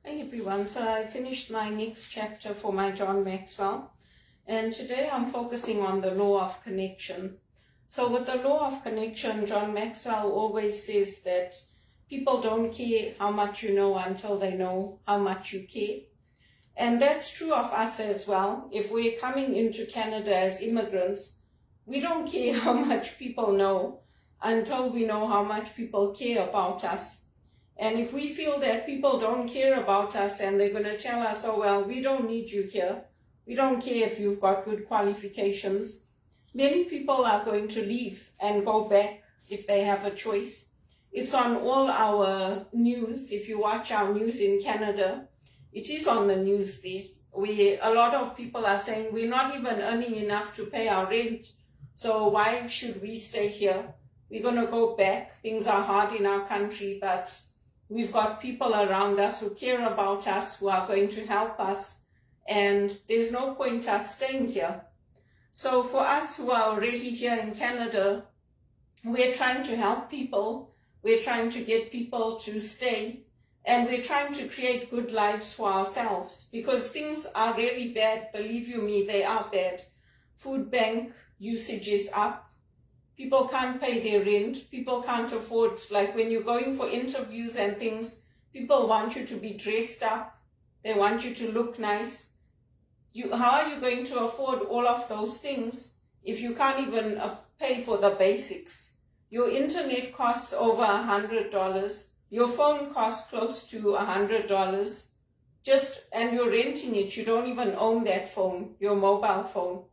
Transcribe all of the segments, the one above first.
Hey everyone, so I finished my next chapter for my John Maxwell, and today I'm focusing on the law of connection. So with the law of connection, John Maxwell always says that people don't care how much you know until they know how much you care. And that's true of us as well. If we're coming into Canada as immigrants, we don't care how much people know until we know how much people care about us. And if we feel that people don't care about us and they're going to tell us, oh, well, we don't need you here, we don't care if you've got good qualifications, many people are going to leave and go back if they have a choice. It's on all our news. If you watch our news in Canada, it is on the news there. A lot of people are saying we're not even earning enough to pay our rent, so why should we stay here? We're going to go back. Things are hard in our country, but we've got people around us who care about us, who are going to help us, and there's no point us staying here. So for us who are already here in Canada, we're trying to help people, we're trying to get people to stay, and we're trying to create good lives for ourselves, because things are really bad. Believe you me, they are bad. Food bank usage is up. People can't pay their rent. People can't afford, like when you're going for interviews and things, people want you to be dressed up. They want you to look nice. How are you going to afford all of those things if you can't even pay for the basics? Your internet costs over $100. Your phone costs close to $100. And you're renting it. You don't even own that phone, your mobile phone.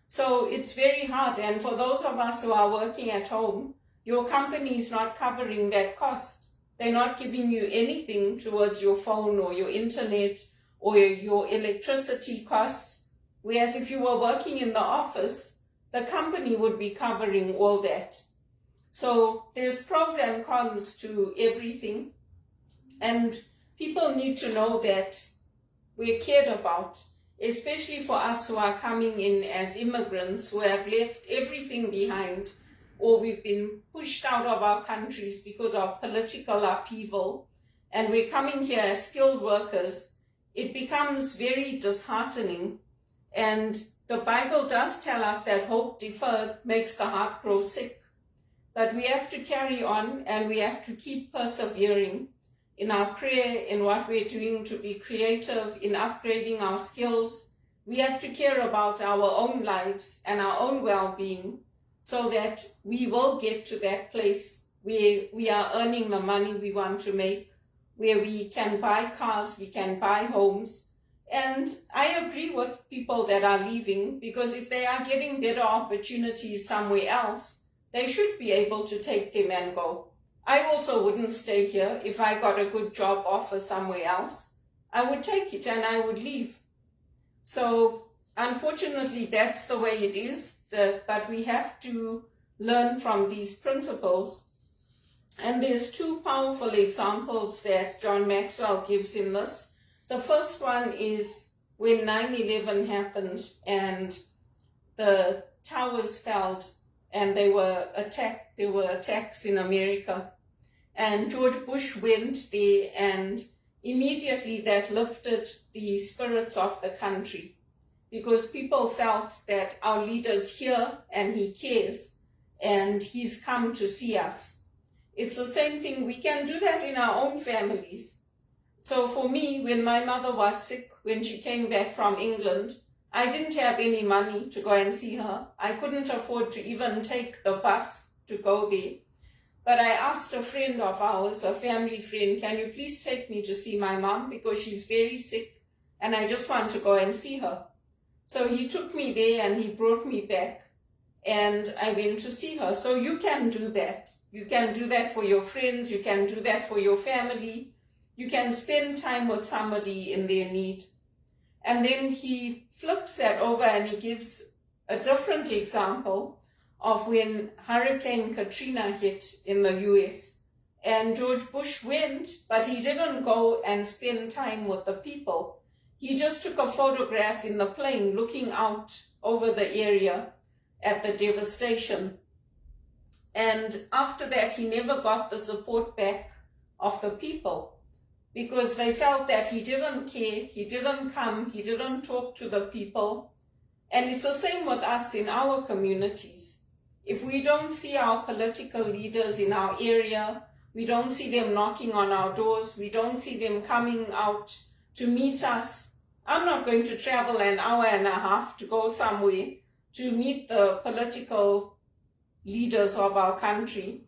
So it's very hard, and for those of us who are working at home, your company is not covering that cost. They're not giving you anything towards your phone or your internet or your electricity costs, whereas if you were working in the office, the company would be covering all that. So there's pros and cons to everything, and people need to know that we're cared about. Especially for us who are coming in as immigrants, who have left everything behind, or we've been pushed out of our countries because of political upheaval, and we're coming here as skilled workers, it becomes very disheartening. And the Bible does tell us that hope deferred makes the heart grow sick. But we have to carry on, and we have to keep persevering in our prayer, in what we're doing to be creative, in upgrading our skills. We have to care about our own lives and our own well-being so that we will get to that place where we are earning the money we want to make, where we can buy cars, we can buy homes. And I agree with people that are leaving, because if they are getting better opportunities somewhere else, they should be able to take them and go. I also wouldn't stay here. If I got a good job offer somewhere else, I would take it and I would leave. So unfortunately, that's the way it is, but we have to learn from these principles. And there's two powerful examples that John Maxwell gives in this. The first one is when 9/11 happened and the towers fell and they were attacked. There were attacks in America. And George Bush went there, and immediately that lifted the spirits of the country, because people felt that our leader's here and he cares and he's come to see us. It's the same thing. We can do that in our own families. So for me, when my mother was sick, when she came back from England, I didn't have any money to go and see her. I couldn't afford to even take the bus to go there. But I asked a friend of ours, a family friend, can you please take me to see my mom, because she's very sick and I just want to go and see her. So he took me there and he brought me back and I went to see her. So you can do that. You can do that for your friends. You can do that for your family. You can spend time with somebody in their need. And then he flips that over and he gives a different example of when Hurricane Katrina hit in the US. And George Bush went, but he didn't go and spend time with the people. He just took a photograph in the plane looking out over the area at the devastation. And after that, he never got the support back of the people. because they felt that he didn't care, he didn't come, he didn't talk to the people. And it's the same with us in our communities. If we don't see our political leaders in our area, we don't see them knocking on our doors, we don't see them coming out to meet us. I'm not going to travel an hour and a half to go somewhere to meet the political leaders of our country,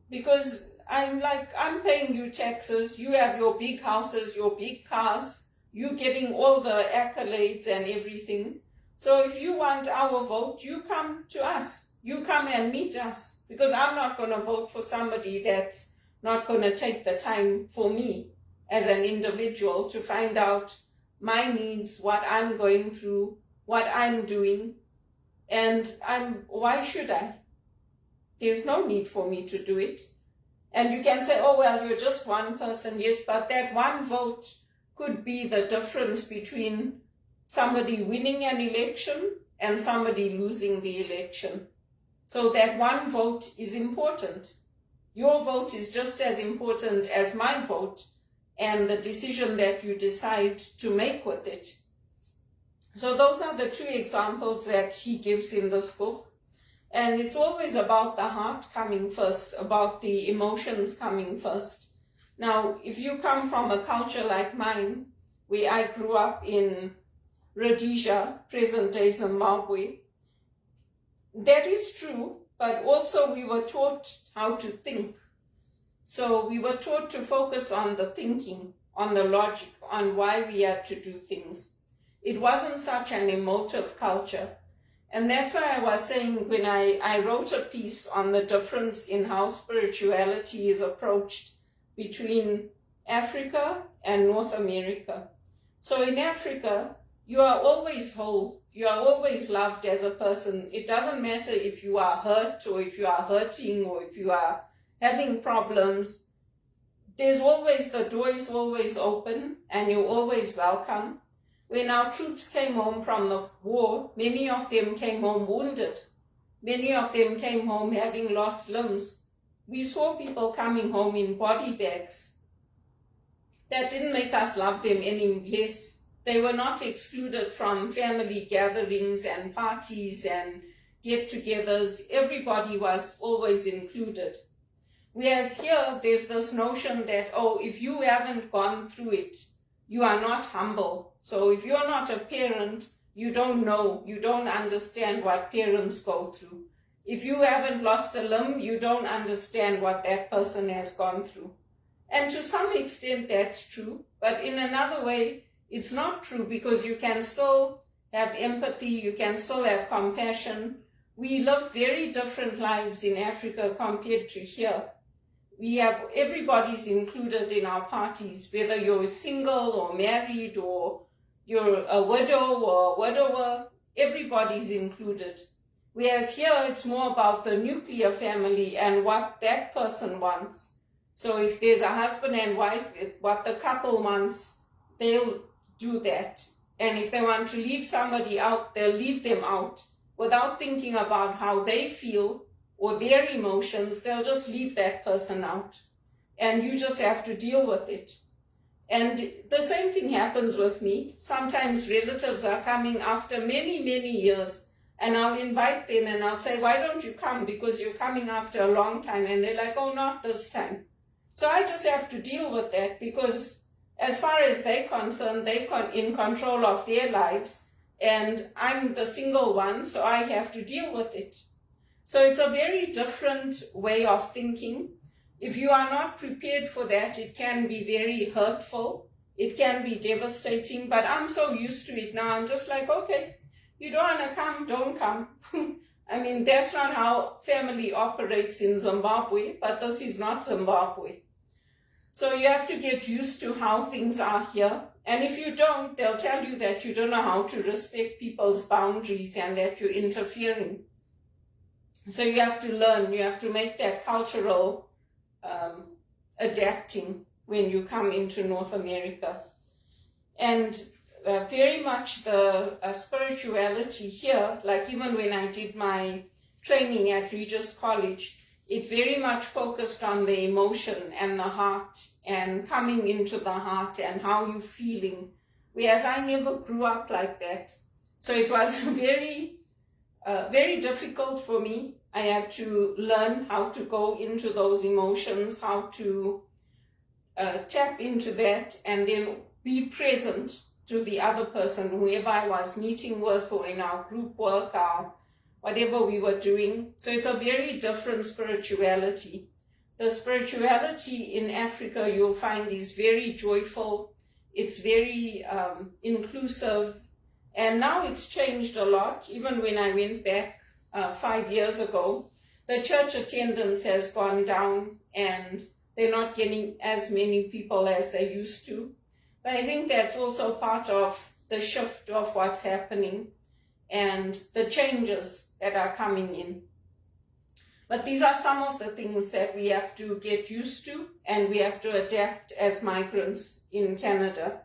because I'm paying you taxes, you have your big houses, your big cars, you're getting all the accolades and everything. So if you want our vote, you come to us. You come and meet us, because I'm not going to vote for somebody that's not going to take the time for me as an individual to find out my needs, what I'm going through, what I'm doing. And why should I? There's no need for me to do it. And you can say, oh, well, you're just one person. Yes, but that one vote could be the difference between somebody winning an election and somebody losing the election. So that one vote is important. Your vote is just as important as my vote and the decision that you decide to make with it. So those are the two examples that he gives in this book. And it's always about the heart coming first, about the emotions coming first. Now, if you come from a culture like mine, where I grew up in Rhodesia, present-day Zimbabwe, that is true, but also we were taught how to think. So we were taught to focus on the thinking, on the logic, on why we had to do things. It wasn't such an emotive culture. And that's why I was saying when I wrote a piece on the difference in how spirituality is approached between Africa and North America. So in Africa, you are always whole. You are always loved as a person. It doesn't matter if you are hurt or if you are hurting or if you are having problems. The door is always open and you're always welcome. When our troops came home from the war, many of them came home wounded. Many of them came home having lost limbs. We saw people coming home in body bags. That didn't make us love them any less. They were not excluded from family gatherings and parties and get-togethers. Everybody was always included. Whereas here, there's this notion that, oh, if you haven't gone through it, you are not humble. So if you're not a parent, you don't know, you don't understand what parents go through. If you haven't lost a limb, you don't understand what that person has gone through. And to some extent, that's true. But in another way, it's not true, because you can still have empathy, you can still have compassion. We live very different lives in Africa compared to here. Everybody's included in our parties, whether you're single or married or you're a widow or a widower, everybody's included. Whereas here, it's more about the nuclear family and what that person wants. So if there's a husband and wife, what the couple wants, they'll do that. And if they want to leave somebody out, they'll leave them out without thinking about how they feel or their emotions. They'll just leave that person out. And you just have to deal with it. And the same thing happens with me. Sometimes relatives are coming after many, many years, and I'll invite them and I'll say, why don't you come? Because you're coming after a long time. And they're like, oh, not this time. So I just have to deal with that, because as far as they're concerned, they're in control of their lives, and I'm the single one, so I have to deal with it. So it's a very different way of thinking. If you are not prepared for that, it can be very hurtful. It can be devastating, but I'm so used to it now. I'm just like, okay, you don't want to come, don't come. I mean, that's not how family operates in Zimbabwe, but this is not Zimbabwe. So you have to get used to how things are here. And if you don't, they'll tell you that you don't know how to respect people's boundaries and that you're interfering. So you have to learn, you have to make that cultural adapting when you come into North America. And very much the spirituality here, like even when I did my training at Regis College, it very much focused on the emotion and the heart and coming into the heart and how you're feeling, whereas I never grew up like that. So it was very difficult for me. I had to learn how to go into those emotions, how to tap into that, and then be present to the other person, whoever I was meeting with, or in our group work, or whatever we were doing. So it's a very different spirituality. The spirituality in Africa, you'll find, is very joyful. It's very inclusive. And now it's changed a lot. Even when I went back 5 years ago, the church attendance has gone down and they're not getting as many people as they used to. But I think that's also part of the shift of what's happening and the changes that are coming in. But these are some of the things that we have to get used to, and we have to adapt as migrants in Canada.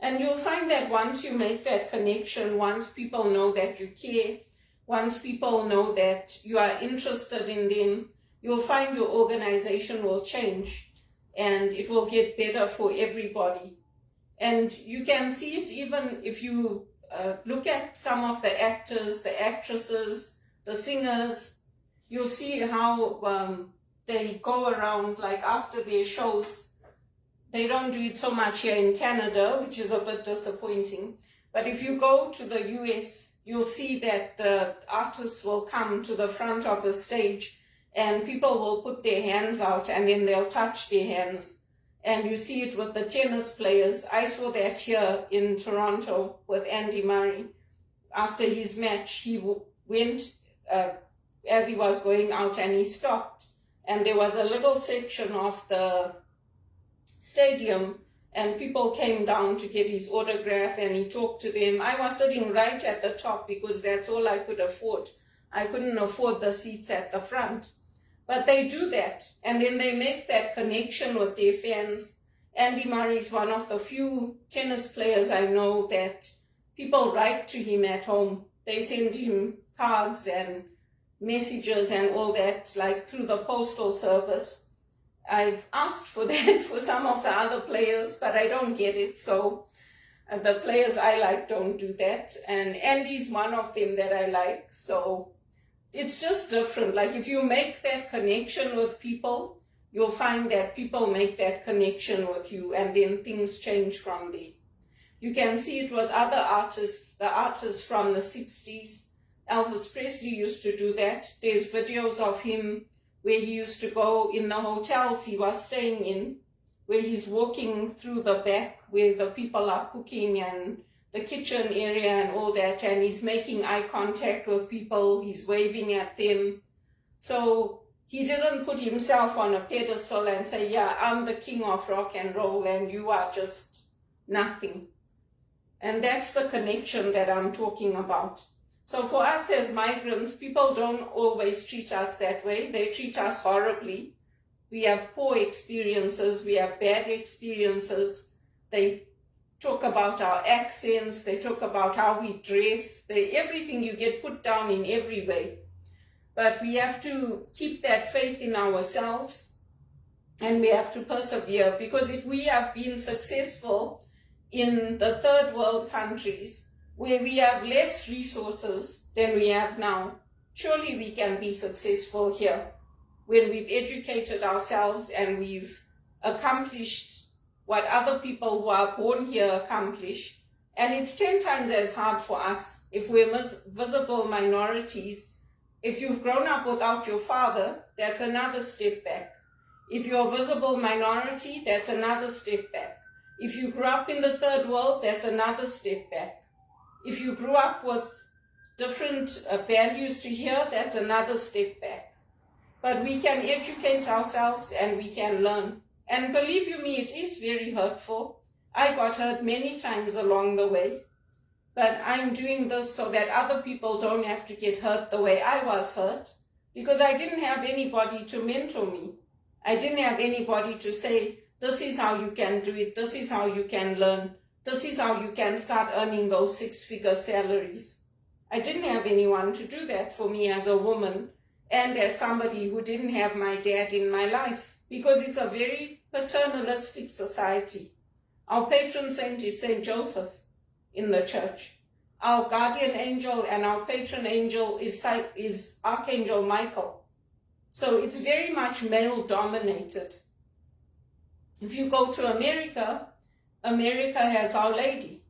And you'll find that once you make that connection, once people know that you care, once people know that you are interested in them, you'll find your organization will change and it will get better for everybody. And you can see it even if you look at some of the actors, the actresses, the singers. You'll see how they go around, like after their shows. They don't do it so much here in Canada, which is a bit disappointing. But if you go to the US, you'll see that the artists will come to the front of the stage and people will put their hands out and then they'll touch their hands. And you see it with the tennis players. I saw that here in Toronto with Andy Murray. After his match, he went as he was going out and he stopped. And there was a little section of the stadium and people came down to get his autograph and he talked to them. I was sitting right at the top because that's all I could afford. I couldn't afford the seats at the front. But they do that, and then they make that connection with their fans. Andy Murray is one of the few tennis players I know that people write to him at home. They send him cards and messages and all that, like through the postal service. I've asked for that for some of the other players, but I don't get it. So the players I like don't do that. And Andy's one of them that I like. So it's just different. Like if you make that connection with people, you'll find that people make that connection with you and then things change from there. You can see it with other artists, the artists from the 60s. Elvis Presley used to do that. There's videos of him where he used to go in the hotels he was staying in, where he's walking through the back where the people are cooking and the kitchen area and all that, and he's making eye contact with people, he's waving at them. So he didn't put himself on a pedestal and say, yeah, I'm the king of rock and roll and you are just nothing. And that's the connection that I'm talking about. So for us as migrants, people don't always treat us that way. They treat us horribly. We have poor experiences, we have bad experiences. They talk about our accents, they talk about how we dress, everything you get put down in every way. But we have to keep that faith in ourselves and we have to persevere, because if we have been successful in the third world countries where we have less resources than we have now, surely we can be successful here when we've educated ourselves and we've accomplished what other people who are born here accomplish. And it's 10 times as hard for us if we're visible minorities. If you've grown up without your father, that's another step back. If you're a visible minority, that's another step back. If you grew up in the third world, that's another step back. If you grew up with different values to here, that's another step back. But we can educate ourselves and we can learn. And believe you me, it is very hurtful. I got hurt many times along the way. But I'm doing this so that other people don't have to get hurt the way I was hurt, because I didn't have anybody to mentor me. I didn't have anybody to say, this is how you can do it, this is how you can learn, this is how you can start earning those 6-figure salaries. I didn't have anyone to do that for me as a woman. and as somebody who didn't have my dad in my life, because it's a very paternalistic society. Our patron saint is Saint Joseph in the church. Our guardian angel and our patron angel is Archangel Michael. So it's very much male dominated. If you go to America, America has Our Lady.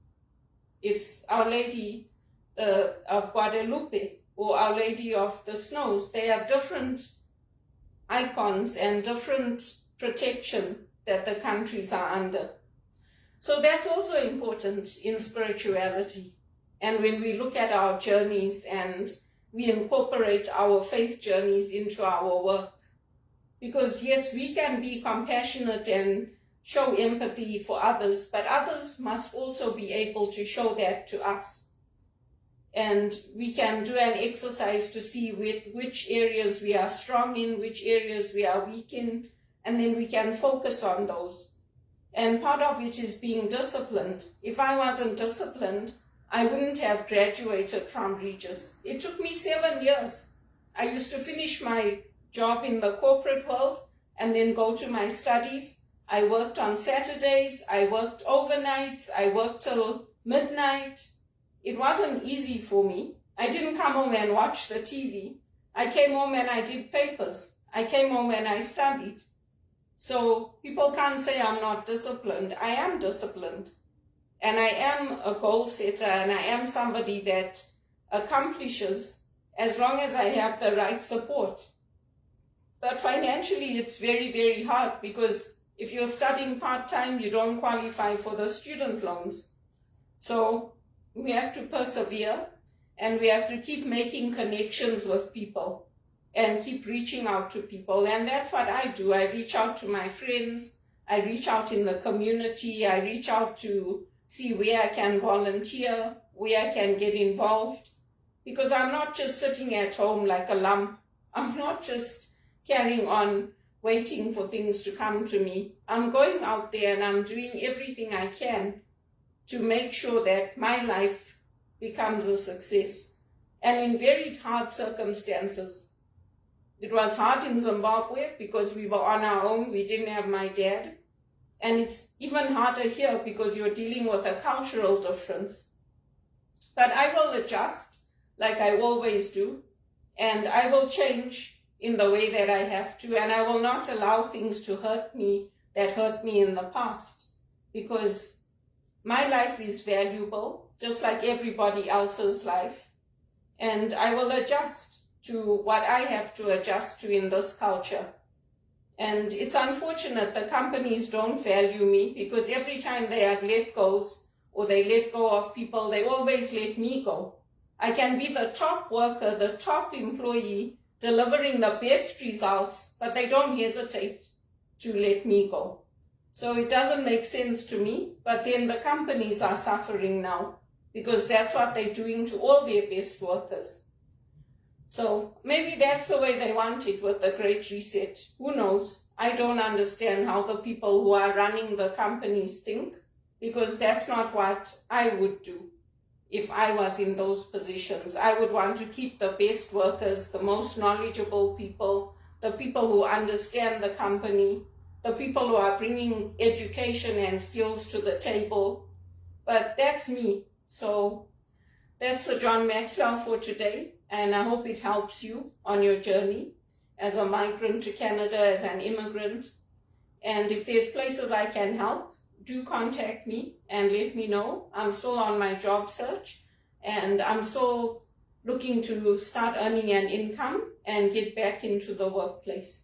It's Our Lady of Guadalupe or Our Lady of the Snows. They have different icons and different protection that the countries are under. So that's also important in spirituality. And when we look at our journeys and we incorporate our faith journeys into our work, because yes, we can be compassionate and show empathy for others, but others must also be able to show that to us. And we can do an exercise to see which areas we are strong in, which areas we are weak in, and then we can focus on those. And part of it is being disciplined. If I wasn't disciplined, I wouldn't have graduated from Regis. It took me 7 years. I used to finish my job in the corporate world and then go to my studies. I worked on Saturdays, I worked overnights, I worked till midnight. It wasn't easy for me. I didn't come home and watch the TV. I came home and I did papers. I came home and I studied. So people can't say I'm not disciplined. I am disciplined. And I am a goal setter, and I am somebody that accomplishes as long as I have the right support. But financially, it's very, very hard, because if you're studying part-time, you don't qualify for the student loans. So we have to persevere, and we have to keep making connections with people and keep reaching out to people. And that's what I do. I reach out to my friends. I reach out in the community. I reach out to see where I can volunteer, where I can get involved, because I'm not just sitting at home like a lump. I'm not just carrying on waiting for things to come to me. I'm going out there and I'm doing everything I can to make sure that my life becomes a success. And in very hard circumstances. It was hard in Zimbabwe because we were on our own. We didn't have my dad. And it's even harder here because you're dealing with a cultural difference. But I will adjust like I always do. And I will change in the way that I have to. And I will not allow things to hurt me that hurt me in the past. Because my life is valuable, just like everybody else's life. And I will adjust to what I have to adjust to in this culture. And it's unfortunate the companies don't value me, because every time they have let goes or they let go of people, they always let me go. I can be the top worker, the top employee, delivering the best results, but they don't hesitate to let me go. So it doesn't make sense to me, but then the companies are suffering now because that's what they're doing to all their best workers. So maybe that's the way they want it with the Great Reset. Who knows? I don't understand how the people who are running the companies think, because that's not what I would do if I was in those positions. I would want to keep the best workers, the most knowledgeable people, the people who understand the company, the people who are bringing education and skills to the table. But that's me. So that's the John Maxwell for today. And I hope it helps you on your journey as a migrant to Canada, as an immigrant. And if there's places I can help, do contact me and let me know. I'm still on my job search, and I'm still looking to start earning an income and get back into the workplace.